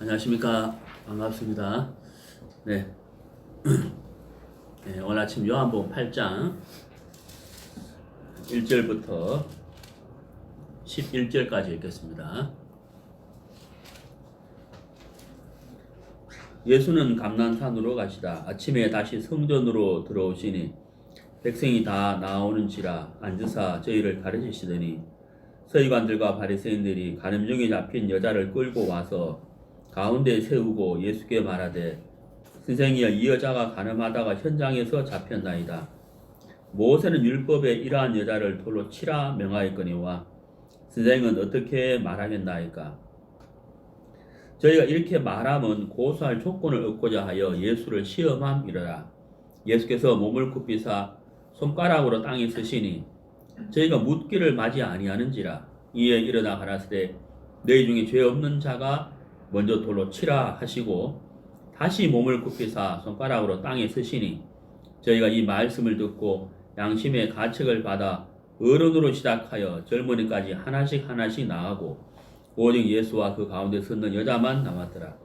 안녕하십니까. 반갑습니다. 네. 네, 오늘 아침 요한복음 8장 1절부터 11절까지 읽겠습니다. 예수는 감난산으로 가시다 아침에 다시 성전으로 들어오시니 백성이 다 나오는지라 앉으사 저희를 가르치시더니 서기관들과 바리새인들이 간음중에 잡힌 여자를 끌고 와서 가운데 세우고 예수께 말하되 선생이여 이 여자가 간음하다가 현장에서 잡혔나이다. 모세는 율법에 이러한 여자를 돌로 치라 명하였거니와 선생은 어떻게 말하겠나이까. 저희가 이렇게 말하면 고소할 조건을 얻고자 하여 예수를 시험함이러라. 예수께서 몸을 굽히사 손가락으로 땅에 쓰시니 저희가 묻기를 맞이 아니하는지라. 이에 일어나 가라사대 너희 중에 죄 없는 자가 먼저 돌로 치라 하시고 다시 몸을 굽히사 손가락으로 땅에 쓰시니 저희가 이 말씀을 듣고 양심의 가책을 받아 어른으로 시작하여 젊은이까지 하나씩 나가고 오직 예수와 그 가운데 섰는 여자만 남았더라.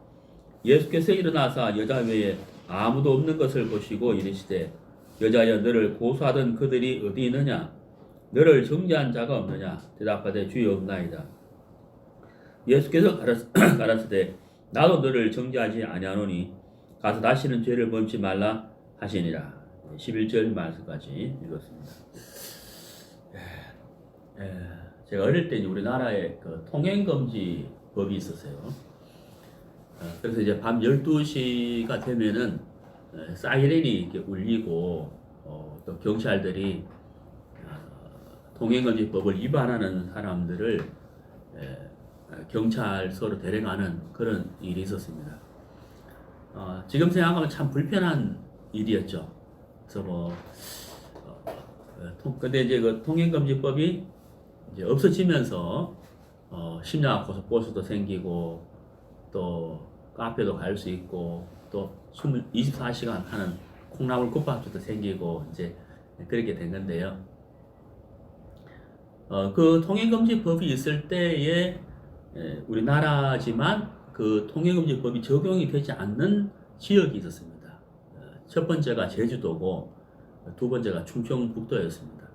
예수께서 일어나사 여자 외에 아무도 없는 것을 보시고 이르시되 여자여 너를 고소하던 그들이 어디 있느냐? 너를 정죄한 자가 없느냐? 대답하되 주여 없나이다. 예수께서 가라사대 나도 너를 정죄하지 아니하노니 가서 다시는 죄를 범치 말라 하시니라. 11절 말씀까지 읽었습니다. 제가 어릴 때 우리나라에 그 통행금지 법이 있었어요. 그래서 이제 밤 12시가 되면은 사이렌이 이렇게 울리고 또 경찰들이 통행금지 법을 위반하는 사람들을 경찰서로 데려가는 그런 일이 있었습니다. 지금 생각하면 참 불편한 일이었죠. 그래서 근데 이제 그 통행금지법이 이제 없어지면서 심야 고속버스도 생기고 또 카페도 갈 수 있고 또 24시간 하는 콩나물 국밥집도 생기고 이제 그렇게 된 건데요. 그 통행금지법이 있을 때에 우리나라지만 그 통행금지법이 적용이 되지 않는 지역이 있었습니다. 첫 번째가 제주도고 두 번째가 충청북도였습니다.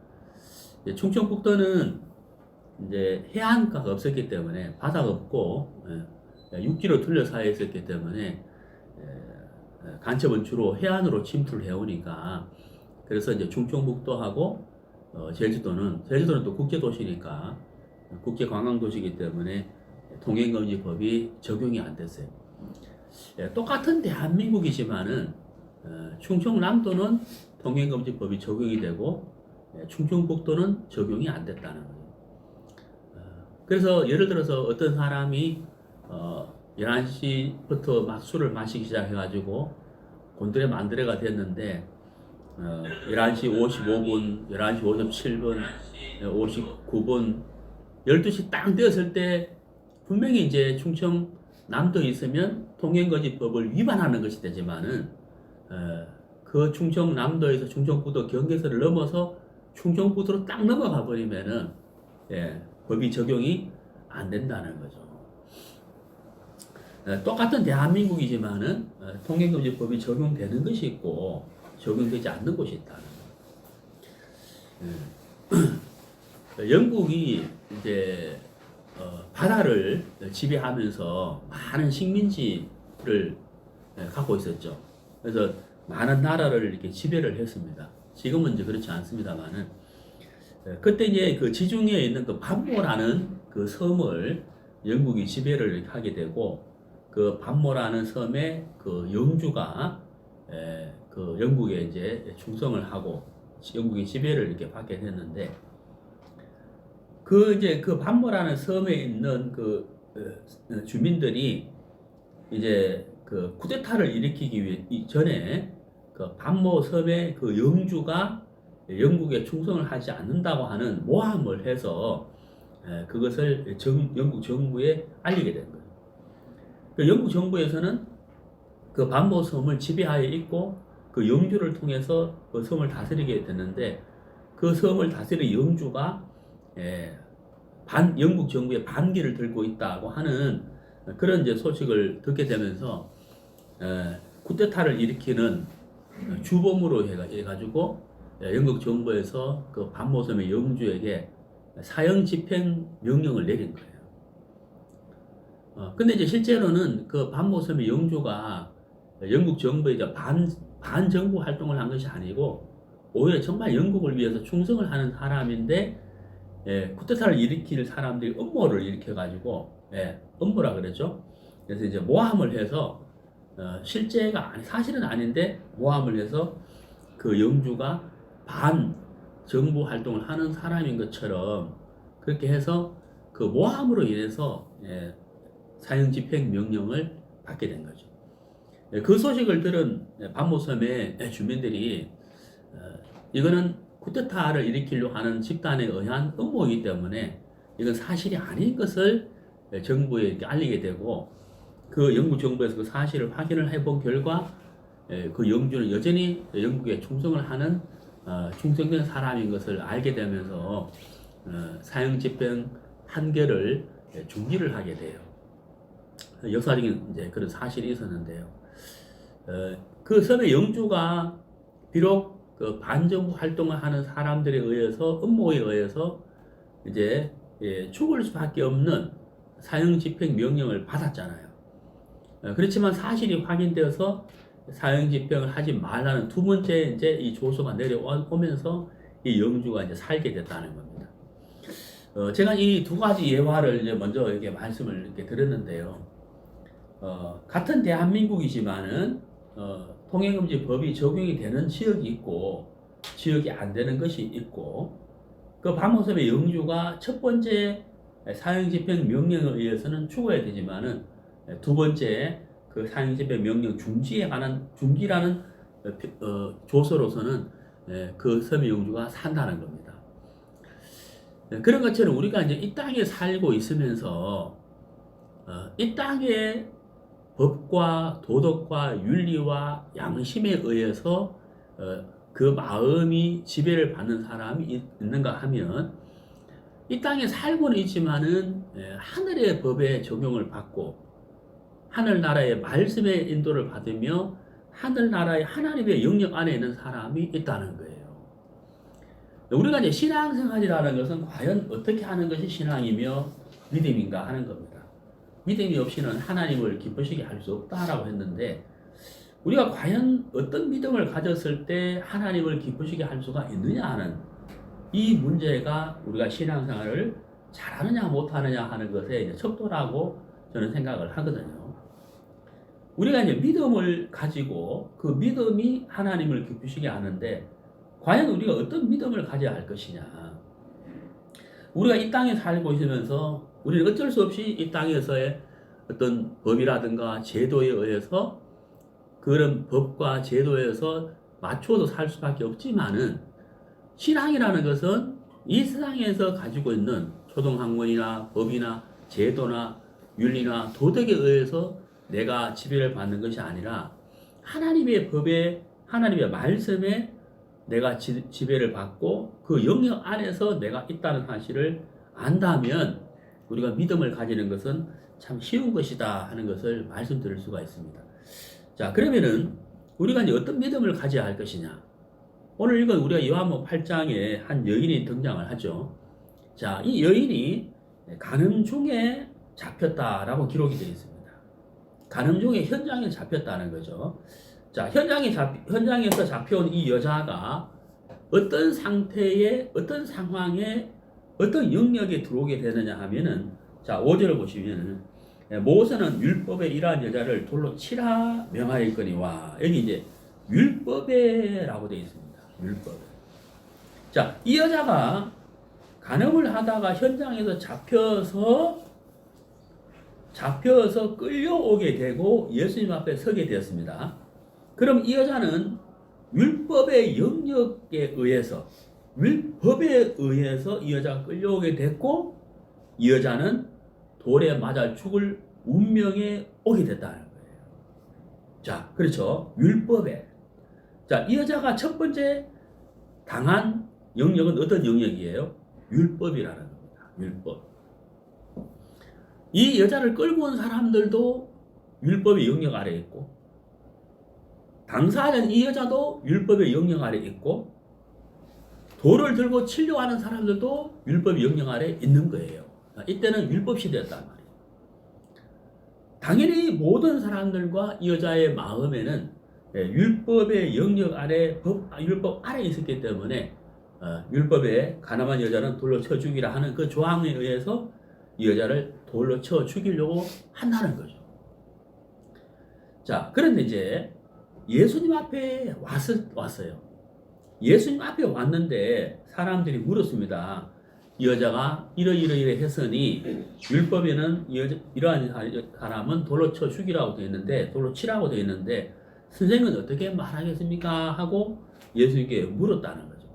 충청북도는 이제 해안가가 없었기 때문에 바다가 없고 육지로 둘러싸여 있었기 때문에 간첩은 주로 해안으로 침투를 해오니까 그래서 이제 충청북도하고 제주도는 또 국제도시니까 국제관광도시이기 때문에 통행금지법이 적용이 안 됐어요. 똑같은 대한민국이지만은 충청남도는 통행금지법이 적용이 되고 충청북도는 적용이 안 됐다는 거예요. 그래서 예를 들어서 어떤 사람이 11시부터 막 술을 마시기 시작해가지고 곤드레 만드레가 됐는데 11시 55분, 11시 57분, 59분, 12시 딱 되었을 때 분명히 이제 충청남도에 있으면 통행금지법을 위반하는 것이 되지만은 그 충청남도에서 충청북도 경계선을 넘어서 충청북도로 딱 넘어가 버리면은 법이 적용이 안 된다는 거죠. 똑같은 대한민국이지만은 통행금지법이 적용되는 것이 있고 적용되지 않는 곳이 있다는 거예요. 영국이 이제 바다를 지배하면서 많은 식민지를 갖고 있었죠. 그래서 많은 나라를 이렇게 지배를 했습니다. 지금은 이제 그렇지 않습니다만은 그때 이제 그 지중해에 있는 그 반모라는 그 섬을 영국이 지배를 하게 되고 그 반모라는 섬에 그 영주가 그 영국에 이제 충성을 하고 영국의 지배를 이렇게 받게 됐는데 이제 그 반모라는 섬에 있는 그 주민들이 이제 그 쿠데타를 일으키기 전에 그 반모 섬의 그 영주가 영국에 충성을 하지 않는다고 하는 모함을 해서 그것을 영국 정부에 알리게 된 거예요. 그 영국 정부에서는 그 반모 섬을 지배하에 있고 그 영주를 통해서 그 섬을 다스리게 됐는데 그 섬을 다스릴 영주가 영국 정부의 반기를 들고 있다고 하는 그런 이제 소식을 듣게 되면서 쿠데타를 일으키는 주범으로 해가지고 영국 정부에서 그 반모섬의 영주에게 사형 집행 명령을 내린 거예요. 근데 이제 실제로는 그 반모섬의 영주가 영국 정부에 이제 반정부 활동을 한 것이 아니고 오히려 정말 영국을 위해서 충성을 하는 사람인데 쿠데타를 일으킬 사람들이 음모를 일으켜가지고 음모라 그랬죠. 그래서 이제 모함을 해서 사실은 아닌데 모함을 해서 그 영주가 반정부 활동을 하는 사람인 것처럼 그렇게 해서 그 모함으로 인해서 사형 집행 명령을 받게 된 거죠. 그 소식을 들은 반모섬의 주민들이 이거는 쿠데타를 일으키려고 하는 집단에 의한 음모이기 때문에 이건 사실이 아닌 것을 정부에 알리게 되고 그 영국 정부에서 그 사실을 확인을 해본 결과 그 영주는 여전히 영국에 충성을 하는 충성된 사람인 것을 알게 되면서 사형 집행 판결을 중지를 하게 돼요. 역사적인 이제 그런 사실이 있었는데요. 그 섬의 영주가 비록 그 반정부 활동을 하는 사람들에 의해서 음모에 의해서 이제 죽을 수밖에 없는 사형 집행 명령을 받았잖아요. 그렇지만 사실이 확인되어서 사형 집행을 하지 말라는 두 번째 이제 이 조서가 내려오면서 이 영주가 이제 살게 됐다는 겁니다. 제가 이 두 가지 예화를 이제 먼저 이렇게 말씀을 이렇게 드렸는데요. 같은 대한민국이지만은 통행금지 법이 적용이 되는 지역이 있고 지역이 안 되는 것이 있고 그 반모섬의 영주가 첫 번째 사형 집행 명령에 의해서는 죽어야 되지만은 두 번째 그 사형 집행 명령 중지라는 조서로서는 그 섬의 영주가 산다는 겁니다. 그런 것처럼 우리가 이제 이 땅에 살고 있으면서 이 땅에 법과 도덕과 윤리와 양심에 의해서 그 마음이 지배를 받는 사람이 있는가 하면 이 땅에 살고는 있지만은 하늘의 법에 적용을 받고 하늘나라의 말씀의 인도를 받으며 하늘나라의 하나님의 영역 안에 있는 사람이 있다는 거예요. 우리가 이제 신앙생활이라는 것은 과연 어떻게 하는 것이 신앙이며 믿음인가 하는 겁니다. 믿음이 없이는 하나님을 기쁘시게 할 수 없다라고 했는데 우리가 과연 어떤 믿음을 가졌을 때 하나님을 기쁘시게 할 수가 있느냐 하는 이 문제가 우리가 신앙생활을 잘하느냐 못하느냐 하는 것에 이제 척도라고 저는 생각을 하거든요. 우리가 이제 믿음을 가지고 그 믿음이 하나님을 기쁘시게 하는데 과연 우리가 어떤 믿음을 가져야 할 것이냐. 우리가 이 땅에 살고 있으면서 우리는 어쩔 수 없이 이 땅에서의 어떤 법이라든가 제도에 의해서 그런 법과 제도에 의해서 맞춰서 살 수밖에 없지만은 신앙이라는 것은 이 세상에서 가지고 있는 초등학문이나 법이나 제도나 윤리나 도덕에 의해서 내가 지배를 받는 것이 아니라 하나님의 법에 하나님의 말씀에 내가 지배를 받고 그 영역 안에서 내가 있다는 사실을 안다면 우리가 믿음을 가지는 것은 참 쉬운 것이다 하는 것을 말씀드릴 수가 있습니다. 자, 그러면은 우리가 이제 어떤 믿음을 가져야 할 것이냐? 오늘 읽은 우리가 요한복음 8장에 한 여인이 등장을 하죠. 자, 이 여인이 간음 중에 잡혔다라고 기록이 되어 있습니다. 간음 중에 현장에 잡혔다는 거죠. 자, 현장에서 잡혀온 이 여자가 어떤 상태에, 어떤 상황에, 어떤 영역에 들어오게 되느냐 하면은, 자, 5절을 보시면은, 모세는 율법에 이러한 여자를 돌로 치라 명하였거니와, 여기 이제 율법에라고 되어 있습니다. 율법에. 자, 이 여자가 간음을 하다가 현장에서 잡혀서 끌려오게 되고 예수님 앞에 서게 되었습니다. 그럼 이 여자는 율법의 영역에 의해서 이 여자가 끌려오게 됐고 이 여자는 돌에 맞아 죽을 운명에 오게 됐다는 거예요. 자, 그렇죠. 율법에. 자, 이 여자가 첫 번째 당한 영역은 어떤 영역이에요? 율법이라는 겁니다. 율법. 이 여자를 끌고 온 사람들도 율법의 영역 아래에 있고, 당사자인 이 여자도 율법의 영역 아래에 있고, 돌을 들고 치려고 하는 사람들도 율법의 영역 아래에 있는 거예요. 이때는 율법 시대였단 말이에요. 당연히 모든 사람들과 이 여자의 마음에는 율법의 영역 아래, 율법 아래에 있었기 때문에 율법에 가늠한 여자는 돌로 쳐 죽이라 하는 그 조항에 의해서 이 여자를 돌로 쳐 죽이려고 한다는 거죠. 자, 그런데 이제 예수님 앞에 왔어요. 예수님 앞에 왔는데 사람들이 물었습니다. 이 여자가 이러이러이러 했으니 율법에는 이러한 사람은 돌로 쳐 죽이라고 되어 있는데, 돌로 치라고 되어 있는데 선생님은 어떻게 말하겠습니까? 하고 예수님께 물었다는 거죠.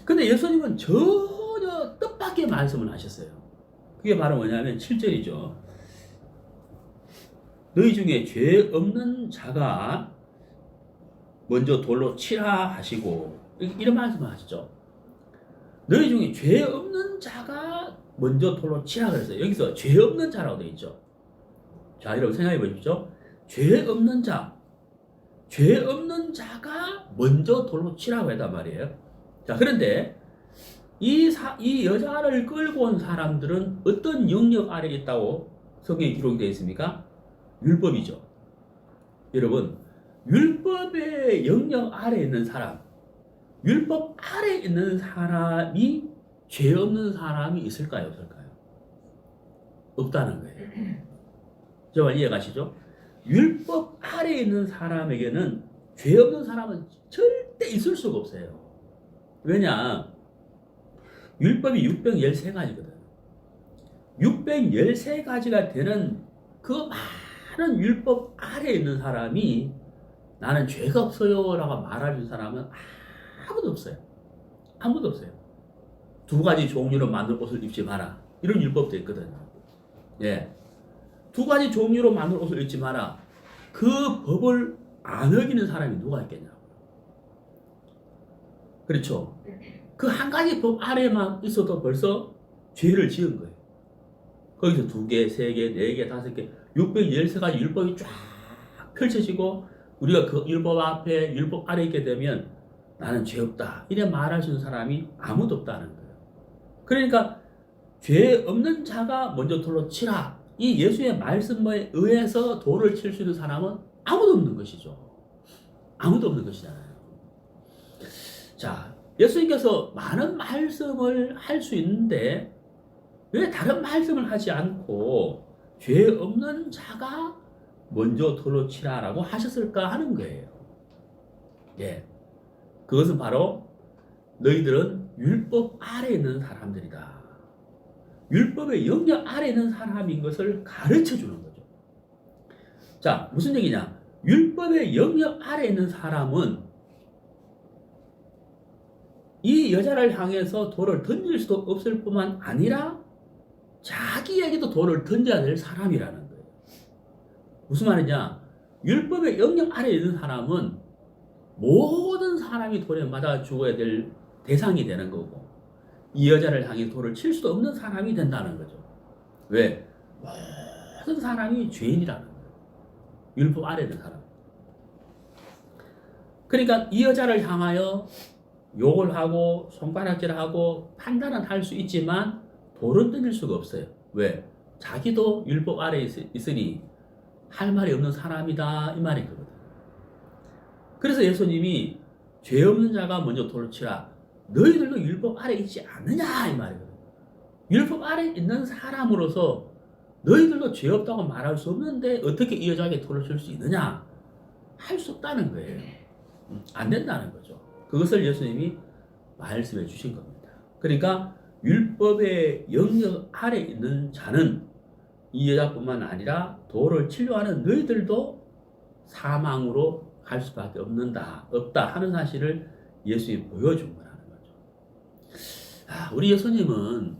근데 예수님은 전혀 뜻밖의 말씀을 하셨어요. 그게 바로 뭐냐면 7절이죠. 너희 중에 죄 없는 자가 먼저 돌로 치라 하시고, 이런 말씀을 하시죠. 너희 중에 죄 없는 자가 먼저 돌로 치라 그랬어요. 여기서 죄 없는 자라고 되어 있죠. 자, 여러분 생각해 보십시오. 죄 없는 자, 죄 없는 자가 먼저 돌로 치라고 했단 말이에요. 자, 그런데 이 여자를 끌고 온 사람들은 어떤 영역 아래에 있다고 성경에 기록이 되어 있습니까? 율법이죠. 여러분, 율법의 영역 아래에 있는 사람, 율법 아래에 있는 사람이 죄 없는 사람이 있을까요? 없을까요? 없다는 거예요. 정말 이해가시죠? 율법 아래에 있는 사람에게는 죄 없는 사람은 절대 있을 수가 없어요. 왜냐? 율법이 613가지거든. 613가지가 되는 그 많은 율법 아래에 있는 사람이 나는 죄가 없어요 라고 말하는 사람은 아무도 없어요. 아무도 없어요. 2가지 종류로 만든 옷을 입지 마라. 이런 율법도 있거든요. 예. 2가지 종류로 만든 옷을 입지 마라. 그 법을 안 어기는 사람이 누가 있겠냐고. 그렇죠. 그 한 가지 법 아래만 있어도 벌써 죄를 지은 거예요. 거기서 2개, 3개, 4개, 5개, 613가지 율법이 쫙 펼쳐지고 우리가 그 율법 앞에, 율법 아래에 있게 되면 나는 죄 없다. 이래 말할 수 있는 사람이 아무도 없다는 거예요. 그러니까 죄 없는 자가 먼저 돌로 치라. 이 예수의 말씀에 의해서 돌을 칠 수 있는 사람은 아무도 없는 것이죠. 아무도 없는 것이잖아요. 자, 예수님께서 많은 말씀을 할 수 있는데 왜 다른 말씀을 하지 않고 죄 없는 자가 먼저 돌로 치라라고 하셨을까 하는 거예요. 예. 그것은 바로 너희들은 율법 아래에 있는 사람들이다. 율법의 영역 아래에 있는 사람인 것을 가르쳐 주는 거죠. 자, 무슨 얘기냐? 율법의 영역 아래에 있는 사람은 이 여자를 향해서 돌을 던질 수도 없을 뿐만 아니라 자기에게도 돌을 던져야 될 사람이라는 거예요. 무슨 말이냐? 율법의 영역 아래에 있는 사람은 모든 사람이 돌에 맞아 죽어야 될 대상이 되는 거고, 이 여자를 향해 돌을 칠 수도 없는 사람이 된다는 거죠. 왜? 모든 사람이 죄인이라는 거예요. 율법 아래에 있는 사람. 그러니까 이 여자를 향하여 욕을 하고 손가락질하고 판단은 할 수 있지만 돌은 던질 수가 없어요. 왜? 자기도 율법 아래에 있으니 할 말이 없는 사람이다 이 말인 거거든. 그래서 예수님이 죄 없는 자가 먼저 돌을 치라. 너희들도 율법 아래에 있지 않느냐 이 말이거든. 율법 아래에 있는 사람으로서 너희들도 죄 없다고 말할 수 없는데 어떻게 이 여자에게 돌을 칠 수 있느냐? 할 수 없다는 거예요. 안 된다는 거죠. 그것을 예수님이 말씀해 주신 겁니다. 그러니까 율법의 영역 아래에 있는 자는 이 여자뿐만 아니라 돌을 치려 하는 너희들도 사망으로 갈 수밖에 없다 하는 사실을 예수님이 보여준 거라는 거죠. 우리 예수님은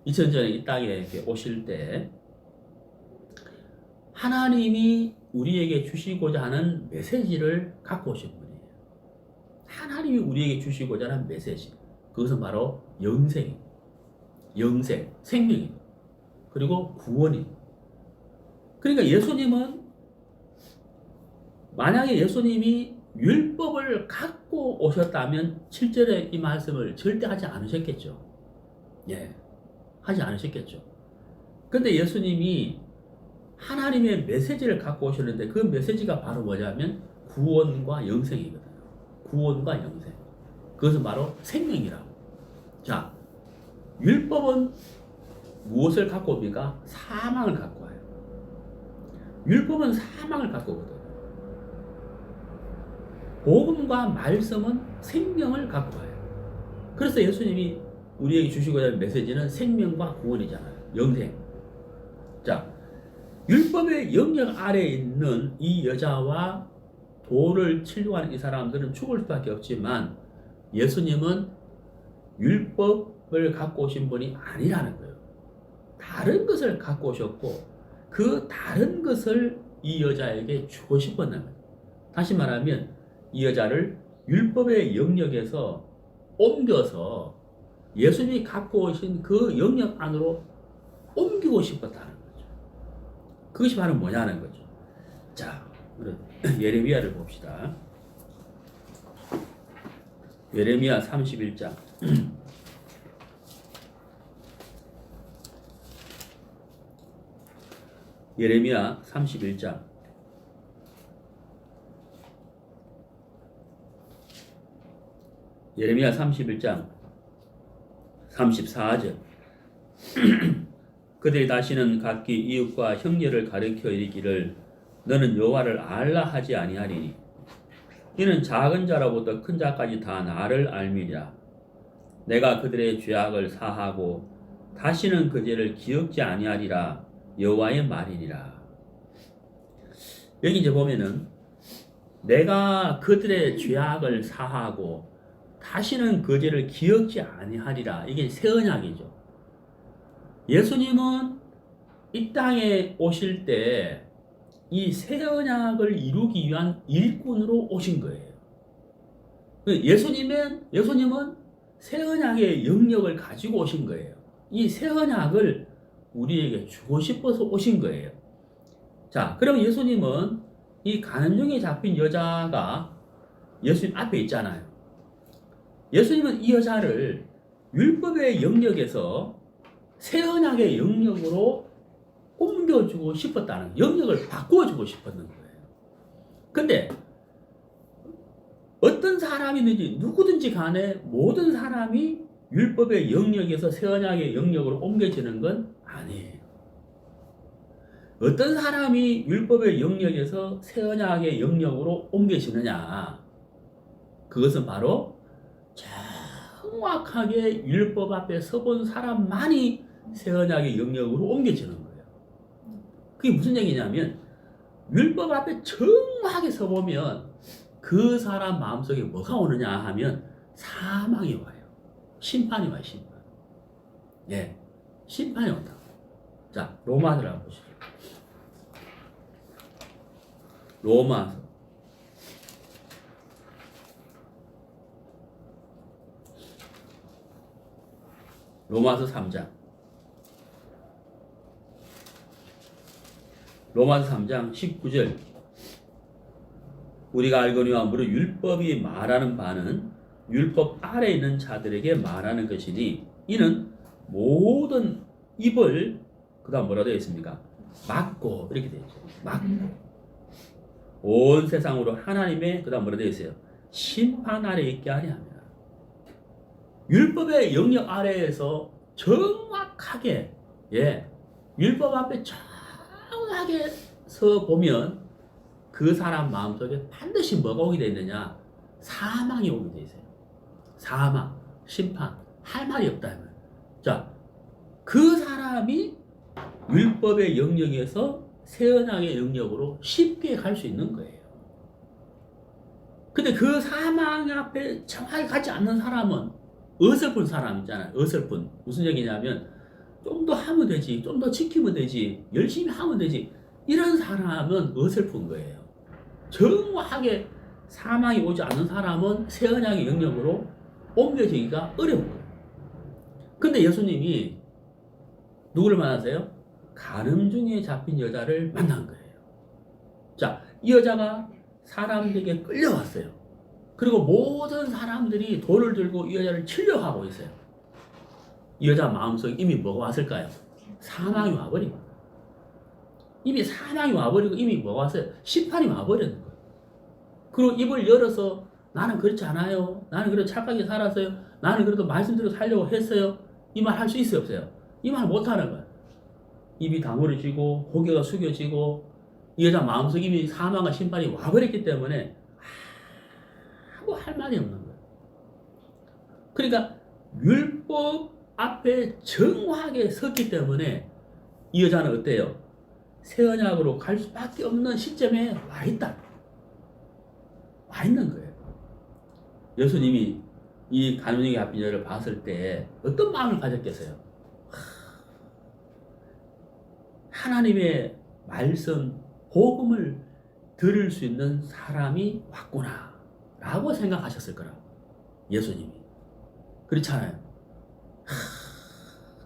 2000년 전에 이 땅에 이렇게 오실 때 하나님이 우리에게 주시고자 하는 메시지를 갖고 오신 분이에요. 하나님이 우리에게 주시고자 하는 메시지. 그것은 바로 영생, 생명입니다. 그리고 구원이. 그러니까 예수님은 만약에 예수님이 율법을 갖고 오셨다면 7절에 이 말씀을 절대 하지 않으셨겠죠. 예, 하지 않으셨겠죠. 근데 예수님이 하나님의 메시지를 갖고 오셨는데 그 메시지가 바로 뭐냐면 구원과 영생이거든요. 구원과 영생. 그것은 바로 생명이라고. 자, 율법은 무엇을 갖고 옵니까? 사망을 갖고 와요. 율법은 사망을 갖고 오거든요. 복음과 말씀은 생명을 갖고 와요. 그래서 예수님이 우리에게 주시고자 하는 메시지는 생명과 구원이잖아요. 영생. 자, 율법의 영역 아래에 있는 이 여자와 돌을 치려고 하는 이 사람들은 죽을 수밖에 없지만 예수님은 율법을 갖고 오신 분이 아니라는 거예요. 다른 것을 갖고 오셨고 그 다른 것을 이 여자에게 주고 싶었는 거예요. 다시 말하면 이 여자를 율법의 영역에서 옮겨서 예수님이 갖고 오신 그 영역 안으로 옮기고 싶었다는 거죠. 그것이 바로 뭐냐는 거죠. 자, 우리 예레미야를 봅시다. 예레미야 31장. 예레미야 31장. 예레미야 31장 34절. 그들이 다시는 각기 이웃과 형제를 가리켜 이르기를 너는 여호와를 알라 하지 아니하리니 이는 작은 자로부터 큰 자까지 다 나를 알미리라. 내가 그들의 죄악을 사하고 다시는 그 죄를 기억지 아니하리라. 여호와의 말이니라. 여기 이제 보면은 내가 그들의 죄악을 사하고 다시는 그 죄를 기억지 아니하리라. 이게 새 언약이죠. 예수님은 이 땅에 오실 때 이 새 언약을 이루기 위한 일꾼으로 오신 거예요. 예수님은 새 언약의 영역을 가지고 오신 거예요. 이 새 언약을 우리에게 주고 싶어서 오신 거예요. 자, 그럼 예수님은 이 간음중에 잡힌 여자가 예수님 앞에 있잖아요. 예수님은 이 여자를 율법의 영역에서 새 언약의 영역으로 옮겨주고 싶었다는, 영역을 바꿔주고 싶었는 거예요. 근데 어떤 사람이든지 누구든지 간에 모든 사람이 율법의 영역에서 새 언약의 영역으로 옮겨지는 건 아니에요. 어떤 사람이 율법의 영역에서 새 언약의 영역으로 옮겨지느냐? 그것은 바로 정확하게 율법 앞에 서본 사람만이 새 언약의 영역으로 옮겨지는 거예요. 그게 무슨 얘기냐면 율법 앞에 정확하게 서보면 그 사람 마음속에 뭐가 오느냐 하면 사망이 와요. 심판이 와요. 심판. 예, 심판이 온다. 자, 로마서를 한번 보시죠. 로마서 3장. 로마서 3장 19절. 우리가 알거니와 무릇 율법이 말하는 바는 율법 아래 있는 자들에게 말하는 것이니 이는 모든 입을 그다음 뭐라 되어 있습니까? 막고 이렇게 되어 있어요. 막고 온 세상으로 하나님의 그다음 뭐라 되어 있어요? 심판 아래 있게 하려 합니다. 율법의 영역 아래에서 정확하게 율법 앞에 정확하게 서 보면 그 사람 마음속에 반드시 뭐가 오게 되어 있느냐? 사망이 오게 되어 있어요. 사망, 심판, 할 말이 없다. 자, 그 사람이 율법의 영역에서 새 언약의 영역으로 쉽게 갈 수 있는 거예요. 근데 그 사망 앞에 정확히 가지 않는 사람은 어설픈 사람 있잖아요. 어설픈. 무슨 얘기냐면 좀 더 하면 되지, 좀 더 지키면 되지, 열심히 하면 되지. 이런 사람은 어설픈 거예요. 정확하게 사망이 오지 않는 사람은 새 언약의 영역으로 옮겨지기가 어려운 거예요. 근데 예수님이 누구를 만나세요? 간음 중에 잡힌 여자를 만난 거예요. 자, 이 여자가 사람들에게 끌려왔어요. 그리고 모든 사람들이 돌을 들고 이 여자를 치려고 하고 있어요. 이 여자 마음속에 이미 뭐가 왔을까요? 사망이 와버린 거예요. 이미 사망이 와버리고 이미 뭐가 왔어요? 심판이 와버렸는 거예요. 그리고 입을 열어서 나는 그렇지 않아요. 나는 그래도 착하게 살았어요. 나는 그래도 말씀대로 살려고 했어요. 이 말 할 수 있어요, 없어요? 이 말 못하는 거예요. 입이 다물어지고 고개가 숙여지고 이 여자 마음속에 이미 사망과 심판이 와버렸기 때문에 아무 할 말이 없는 거예요. 그러니까 율법 앞에 정확하게 섰기 때문에 이 여자는 어때요? 새 언약으로 갈 수밖에 없는 시점에 와 있다. 와 있는 거예요. 예수님이 이 간음중에 잡힌 여자를 봤을 때 어떤 마음을 가졌겠어요? 하나님의 말씀, 복음을 들을 수 있는 사람이 왔구나 라고 생각하셨을 거라. 예수님이. 그렇잖아요.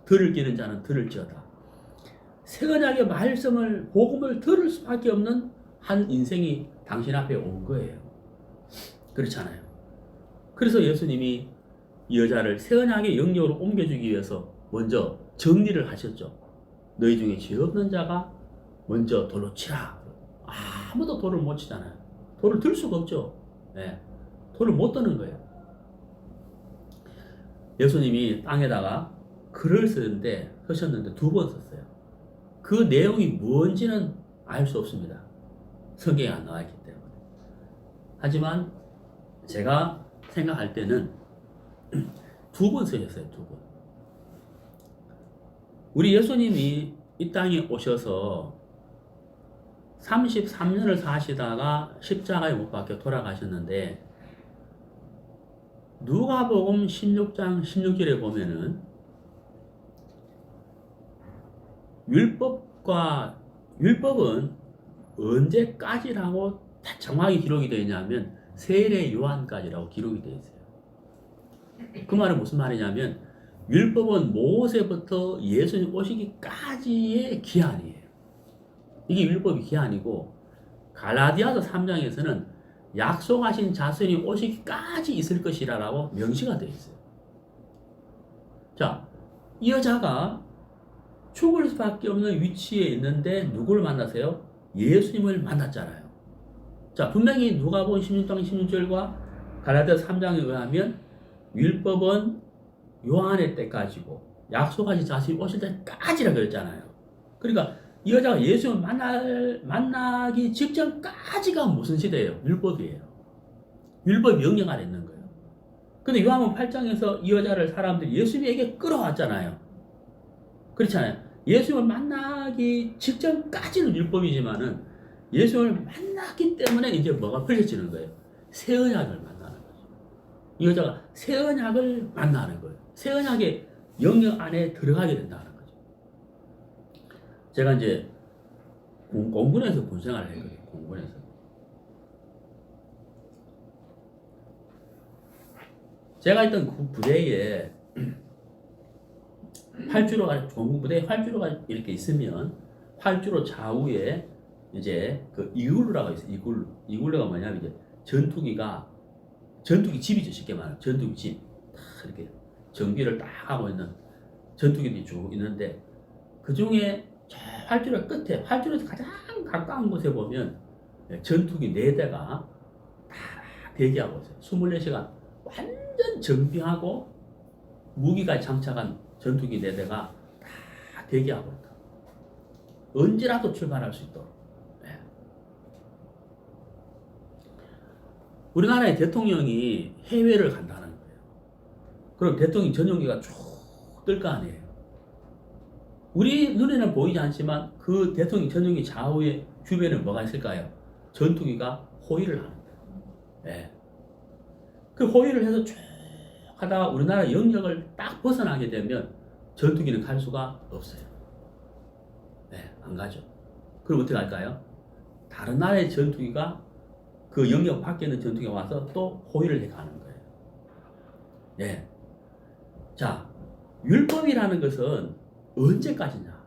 들을 기는 자는 들을지어다. 새 언약의 말씀을, 복음을 들을 수밖에 없는 한 인생이 당신 앞에 온 거예요. 그렇잖아요. 그래서 예수님이 이 여자를 새 언약의 영역으로 옮겨주기 위해서 먼저 정리를 하셨죠. 너희 중에 죄 없는 자가 먼저 돌로 치라. 아무도 돌을 못 치잖아요. 돌을 들 수가 없죠. 네. 돌을 못 드는 거예요. 예수님이 땅에다가 글을 쓰셨는데 2번 썼어요. 그 내용이 뭔지는 알 수 없습니다. 성경에 안 나와 있기 때문에. 하지만 제가 생각할 때는 2번 쓰셨어요. 2번. 우리 예수님이 이 땅에 오셔서 33년을 사시다가 십자가에 못 박혀 돌아가셨는데 누가복음 16장 16절에 보면은 율법은 언제까지라고 정확히 기록이 되어 있냐면 세례 요한까지라고 기록이 되어 있어요. 그 말은 무슨 말이냐면 율법은 모세부터 예수님 오시기까지의 기한이에요. 이게 율법의 기한이고 갈라디아서 3장에서는 약속하신 자손이 오시기까지 있을 것이라고 명시가 되어 있어요. 자, 이 여자가 죽을 수밖에 없는 위치에 있는데 누구를 만나세요? 예수님을 만났잖아요. 자, 분명히 누가복음 16장 16절과 갈라디아서 3장에 의하면 율법은 요한의 때까지고 약속하신 자신이 오실 때까지라 그랬잖아요. 그러니까 이 여자가 예수님을 만나기 직전까지가 무슨 시대예요? 율법이에요. 율법 명령 아래 있는 거예요. 근데 요한복음 8장에서 이 여자를 사람들이 예수님에게 끌어왔잖아요. 그렇잖아요. 예수님을 만나기 직전까지는 율법이지만은 예수님을 만났기 때문에 이제 뭐가 풀려지는 거예요? 새 언약을 만나는 거죠. 이 여자가 새 언약을 만나는 거예요. 새 언약의 영역 안에 들어가게 된다는 거죠. 제가 이제 공군에서 군생활을 했거든요. 공군에서. 제가 있던 그 부대에 활주로가 공군 부대에 활주로가 이렇게 있으면 활주로 좌우에 이제 그 이글루라고 있어요. 이글루가 뭐냐면 이제 전투기 집이죠. 쉽게 말하면 전투기 집. 이렇게 정비를 딱 하고 있는 전투기들이 쭉 있는데 그 중에 저 활주로 끝에 활주로에서 가장 가까운 곳에 보면 전투기 4대가 다 대기하고 있어요. 24시간 완전 정비하고 무기까지 장착한 전투기 4대가 다 대기하고 있다. 언제라도 출발할 수 있도록. 우리나라의 대통령이 해외를 간다는 거예요. 그럼 대통령 전용기가 쭉 뜰 거 아니에요. 우리 눈에는 보이지 않지만 그 대통령 전용기 좌우에 주변에 뭐가 있을까요? 전투기가 호위를 하는 거예요. 네. 그 호위를 해서 쭉 하다가 우리나라 영역을 딱 벗어나게 되면 전투기는 갈 수가 없어요. 네, 안 가죠. 그럼 어떻게 할까요? 다른 나라의 전투기가 그 영역 밖에 있는 전투기가 와서 또 호위를 해 가는 거예요. 네. 자, 율법이라는 것은 언제까지냐?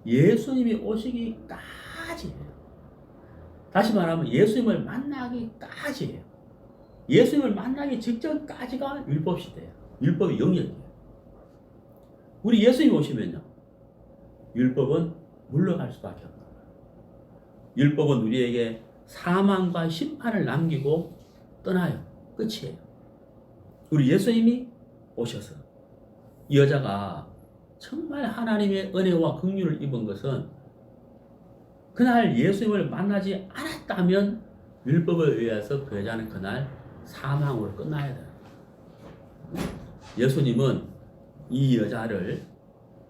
예수님이 오시기까지예요. 다시 말하면 예수님을 만나기까지예요. 예수님을 만나기 직전까지가 율법시대예요. 율법의 영역이에요. 우리 예수님 오시면요, 율법은 물러갈 수밖에 없는 거예요. 율법은 우리에게 사망과 심판을 남기고 떠나요. 끝이에요. 우리 예수님이 오셔서 이 여자가 정말 하나님의 은혜와 긍휼을 입은 것은 그날 예수님을 만나지 않았다면 율법에 의해서 그 여자는 그날 사망으로 끝나야 돼요. 예수님은 이 여자를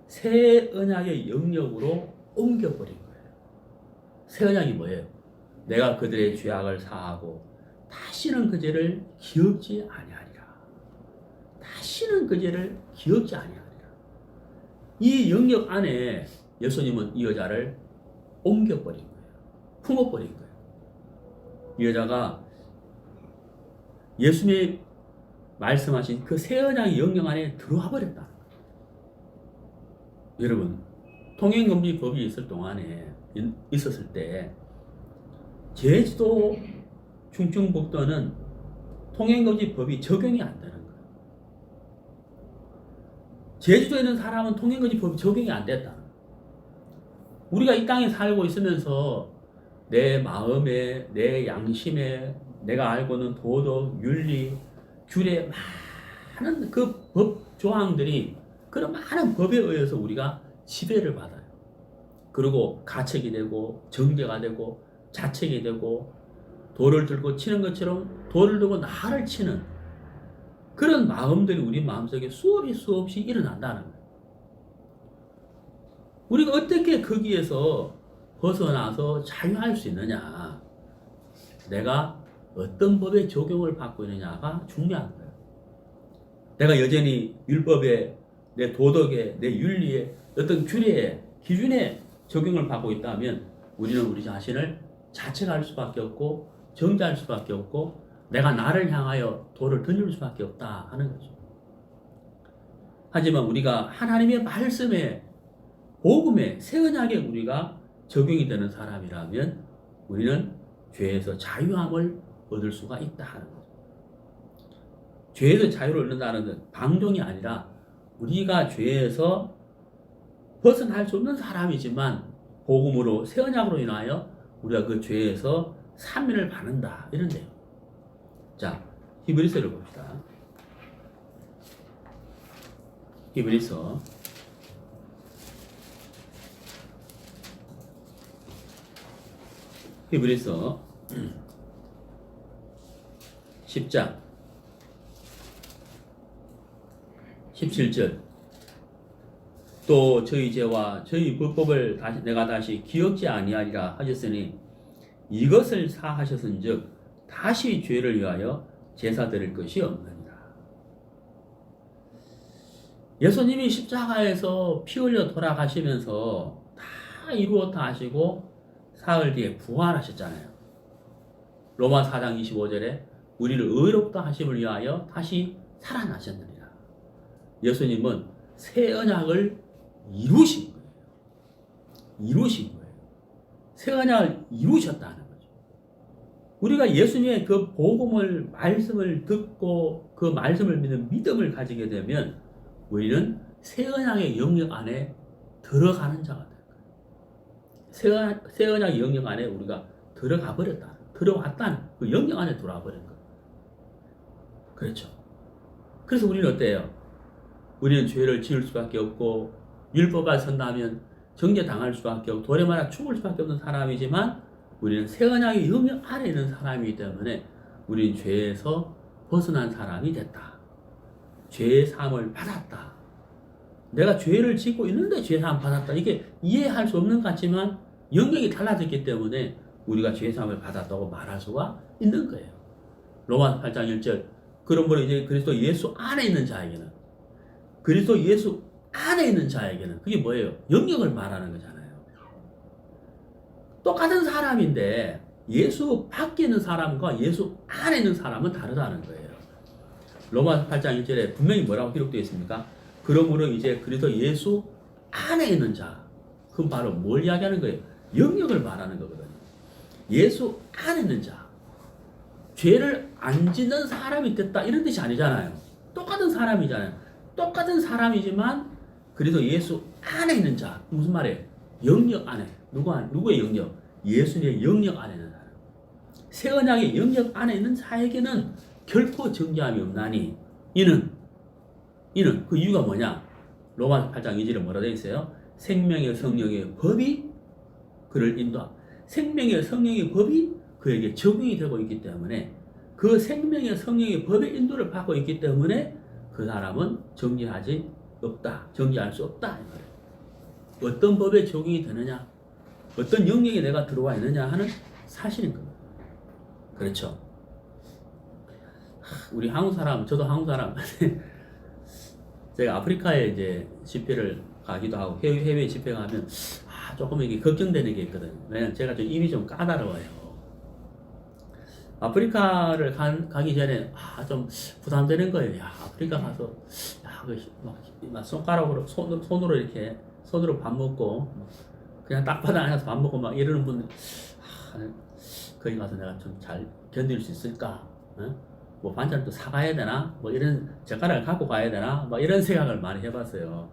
새 언약의 영역으로 옮겨버린 거예요. 새 언약이 뭐예요? 내가 그들의 죄악을 사하고 다시는 그 죄를 기억지 아니하리라. 다시는 그 죄를 기억지 아니하리라. 이 영역 안에 예수님은 이 여자를 옮겨버린 거예요. 품어버린 거예요. 이 여자가 예수님이 말씀하신 그 새 언약의 영역 안에 들어와 버렸다. 여러분, 통행금지법이 있었을 때 제주도 충청북도는 통행금지법이 적용이 안 되는 거예요. 제주도에 있는 사람은 통행금지법이 적용이 안 됐다. 우리가 이 땅에 살고 있으면서 내 마음에, 내 양심에, 내가 알고 있는 도덕, 윤리, 규례, 많은 그 법 조항들이, 그런 많은 법에 의해서 우리가 지배를 받아요. 그리고 가책이 되고 정죄가 되고 자책이 되고 돌을 들고 치는 것처럼 돌을 들고 나를 치는 그런 마음들이 우리 마음속에 수없이 일어난다는 거예요. 우리가 어떻게 거기에서 벗어나서 자유할 수 있느냐? 내가 어떤 법의 적용을 받고 있느냐가 중요한 거예요. 내가 여전히 율법에, 내 도덕에, 내 윤리에, 어떤 규례에, 기준에 적용을 받고 있다면 우리는 우리 자신을 자책할 수밖에 없고 정죄할 수밖에 없고 내가 나를 향하여 돌을 던질 수밖에 없다 하는 거죠. 하지만 우리가 하나님의 말씀에, 복음에, 새 언약에 우리가 적용이 되는 사람이라면 우리는 죄에서 자유함을 얻을 수가 있다 하는 거죠. 죄에서 자유를 얻는다는 건 방종이 아니라 우리가 죄에서 벗어날 수 없는 사람이지만 복음으로, 새 언약으로 인하여 우리가 그 죄에서 사면을 받는다, 이런 내용. 자, 히브리서를 봅시다. 히브리서 10장 17절. 또 저희 죄와 저희 불법을 내가 다시 기억지 아니하리라 하셨으니 이것을 사하셨은즉 다시 죄를 위하여 제사 드릴 것이 없느니라. 예수님이 십자가에서 피 흘려 돌아가시면서 다 이루었다 하시고 사흘 뒤에 부활하셨잖아요. 로마 4장 25절에 우리를 의롭다 하심을 위하여 다시 살아나셨느니라. 예수님은 새 언약을 이루신 거예요. 이루신 거예요. 새 언약을 이루셨다는 거죠. 우리가 예수님의 그 복음을, 말씀을 듣고 그 말씀을 믿는 믿음을 가지게 되면 우리는 새 언약의 영역 안에 들어가는 자가 될 거예요. 새 언약의 영역 안에 우리가 들어가 버렸다. 들어왔다는 그 영역 안에 들어와 버린 거예요. 그렇죠. 그래서 우리는 어때요? 우리는 죄를 지을 수밖에 없고 율법을 선다면 정죄당할 수밖에 없고 돌에 말아 죽을 수밖에 없는 사람이지만 우리는 새 언약의 영역 안에 있는 사람이기 때문에 우리는 죄에서 벗어난 사람이 됐다. 죄의 사함을 받았다. 내가 죄를 짓고 있는데 죄 사함 받았다. 이게 이해할 수 없는 것 같지만 영역이 달라졌기 때문에 우리가 죄 사함을 받았다고 말할 수가 있는 거예요. 로마 8장 1절. 그러므로 이제 그리스도 예수 안에 있는 자에게는, 그리스도 예수 안에 있는 자에게는 그게 뭐예요? 영역을 말하는 거잖아요. 똑같은 사람인데 예수 밖에 있는 사람과 예수 안에 있는 사람은 다르다는 거예요. 로마 8장 1절에 분명히 뭐라고 기록되어 있습니까? 그러므로 이제 그리스도 예수 안에 있는 자, 그 그건 바로 뭘 이야기하는 거예요? 영역을 말하는 거거든요. 예수 안에 있는 자. 죄를 안 짓는 사람이 됐다 이런 뜻이 아니잖아요. 똑같은 사람이잖아요. 똑같은 사람이지만 그래도 예수 안에 있는 자. 무슨 말이에요? 영역 안에. 누구의 영역? 예수님의 영역 안에 있는 사람. 새 언약의 영역 안에 있는 자에게는 결코 정죄함이 없나니 이는 그 이유가 뭐냐? 로마서 8장 2절에 뭐라 되어 있어요? 생명의 성령의 법이 그를 인도하고 생명의 성령의 법이 그에게 적용이 되고 있기 때문에 그 생명의 성령의 법의 인도를 받고 있기 때문에 그 사람은 정죄하지 없다. 정죄할 수 없다. 어떤 법에 적용이 되느냐? 어떤 영역에 내가 들어와 있느냐 하는 사실인 겁니다. 그렇죠? 우리 한국 사람, 저도 한국 사람 제가 아프리카에 이제 집회를 가기도 하고 해외 집회 가면 조금 이게 걱정되는 게 있거든요. 왜냐면 제가 좀 입이 좀 까다로워요. 아프리카를 가기 전에 좀 부담되는 거예요. 야, 아프리카 가서 막 손가락으로 손으로 이렇게 손으로 밥 먹고 그냥 땅바닥 앉아서 밥 먹고 막 이러는 분들 거기 가서 내가 좀 잘 견딜 수 있을까? 뭐 반찬도 사가야 되나? 뭐 이런 젓가락을 갖고 가야 되나? 뭐 이런 생각을 많이 해봤어요.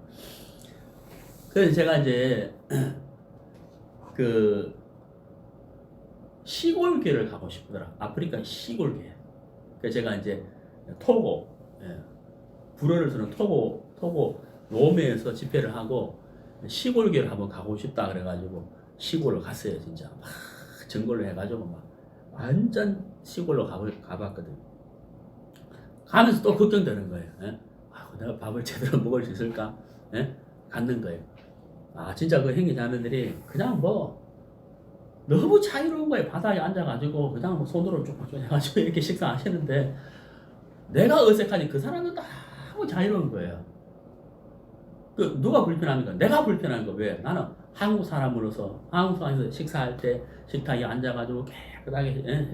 그래서 제가 이제 그 시골교회를 가고 싶더라. 아프리카 시골교회. 그래서 제가 이제 토고, 불어를 쓰는 토고 로메에서 집회를 하고 시골교회를 한번 가고 싶다 그래가지고 시골을 갔어요. 진짜 막 정글로 해가지고 막 완전 시골로 가봤거든요. 가면서 또 걱정되는 거예요. 내가 밥을 제대로 먹을 수 있을까? 갖는 거예요. 진짜 그 형제 자매들이 그냥 뭐 너무 자유로운 거예요. 바닥에 앉아가지고 그냥 뭐 손으로 쭉쭉 해가지고 이렇게 식사하시는데 내가 어색하니 그 사람은 너무 자유로운 거예요. 그 누가 불편합니까? 내가 불편한 거. 왜? 나는 한국 사람으로서 한국에서 식사할 때 식탁에 앉아가지고 깨끗하게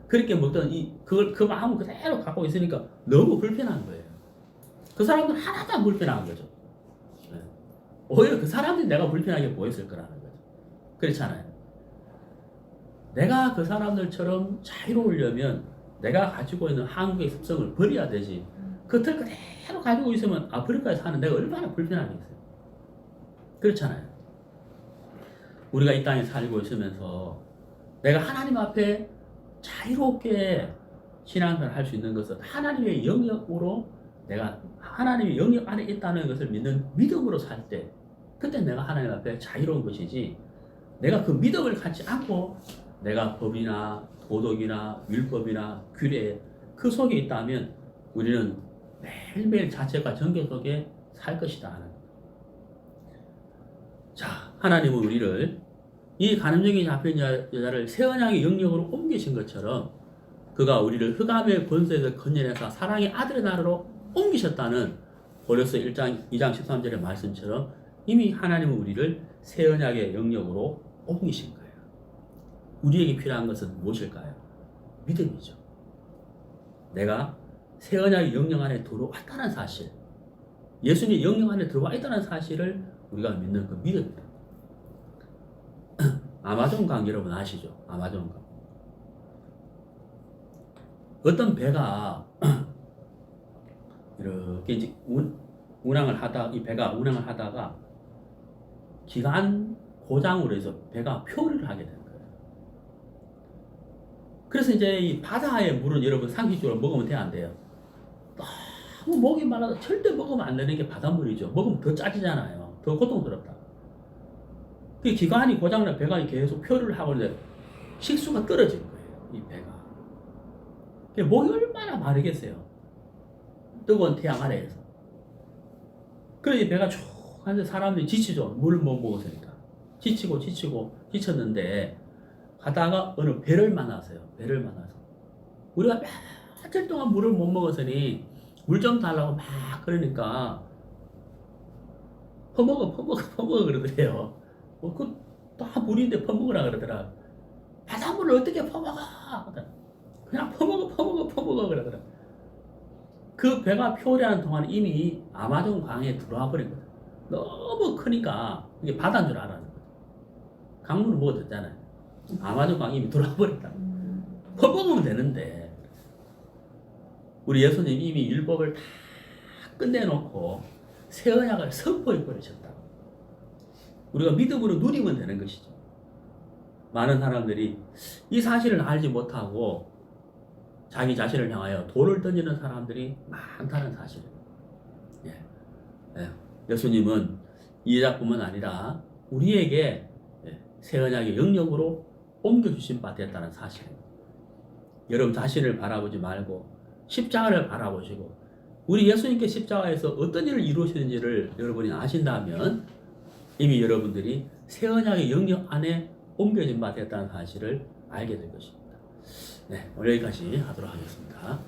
그렇게 먹던 그 마음을 그대로 갖고 있으니까 너무 불편한 거예요. 그 사람들 하나도 안 불편한 거죠. 오히려 그 사람들이 내가 불편하게 보였을 거라는 거죠. 그렇잖아요. 내가 그 사람들처럼 자유로우려면 내가 가지고 있는 한국의 습성을 버려야 되지. 그 틀 그대로 가지고 있으면 아프리카에 사는 내가 얼마나 불편하겠어요. 그렇잖아요. 우리가 이 땅에 살고 있으면서 내가 하나님 앞에 자유롭게 신앙생활을 할 수 있는 것은 하나님의 영역으로 내가 하나님의 영역 안에 있다는 것을 믿는 믿음으로 살 때 그때 내가 하나님 앞에 자유로운 것이지 내가 그 믿음을 갖지 않고 내가 법이나 도덕이나 율법이나 규례 그 속에 있다면 우리는 매일매일 자책과 정죄 속에 살 것이다 하는. 자, 하나님은 우리를 이 간음증이 잡힌 여자를 새 언약의 영역으로 옮기신 것처럼 그가 우리를 흑암의 권세에서 건져내서 사랑의 아들의 나라로 옮기셨다는 고린도서 1장 2장 13절의 말씀처럼 이미 하나님은 우리를 새 언약의 영역으로 옮기신 거예요. 우리에게 필요한 것은 무엇일까요? 믿음이죠. 내가 새 언약의 영역 안에 들어왔다는 사실, 예수님의 영역 안에 들어와 있다는 사실을 우리가 믿는 그 믿음입니다. 아마존 강 여러분 아시죠? 아마존 강. 어떤 배가 이렇게 이제 이 배가 운항을 하다가 기관 고장으로 해서 배가 표류를 하게 되는 거예요. 그래서 이제 이 바다의 물은 여러분 상식적으로 먹으면 돼요, 안 돼요? 너무 목이 말라서 절대 먹으면 안 되는 게 바닷물이죠. 먹으면 더 짜지잖아요. 더 고통스럽다. 그 기관이 고장나 배가 계속 표류를 하고 있는데 식수가 떨어진 거예요, 이 배가. 목이 얼마나 마르겠어요. 뜨거운 태양 아래에서. 그래서 배가 쭉 하는데 사람들이 지치죠. 물을 못 먹었으니까. 지쳤는데 가다가 어느 배를 만나서요. 배를 만나서. 우리가 며칠 동안 물을 못 먹었으니 물 좀 달라고 막 그러니까 퍼먹어 그러더래요. 다 물인데 퍼먹으라 그러더라. 바닷물을 어떻게 퍼먹어? 그냥 퍼먹어 그러더라. 그 배가 표류하는 동안 이미 아마존 강에 들어와 버린 거예요. 너무 크니까 이게 바다인 줄 알았는 거죠. 강물을 먹어졌잖아요. 아마존 강 이미 들어와 버렸다. 퍼먹으면 되는데 우리 예수님 이미 율법을 다 끝내놓고 새 언약을 선포해 버리셨다. 우리가 믿음으로 누리면 되는 것이죠. 많은 사람들이 이 사실을 알지 못하고 자기 자신을 향하여 돌을 던지는 사람들이 많다는 사실입니다. 예. 예. 예수님은 이 작품은 아니라 우리에게 새 언약의 영역으로 옮겨주신 바 됐다는 사실입니다. 여러분 자신을 바라보지 말고 십자가를 바라보시고 우리 예수님께 십자가에서 어떤 일을 이루시는지를 여러분이 아신다면 이미 여러분들이 새 언약의 영역 안에 옮겨진 바 됐다는 사실을 알게 될 것입니다. 네, 오늘 여기까지 하도록 하겠습니다.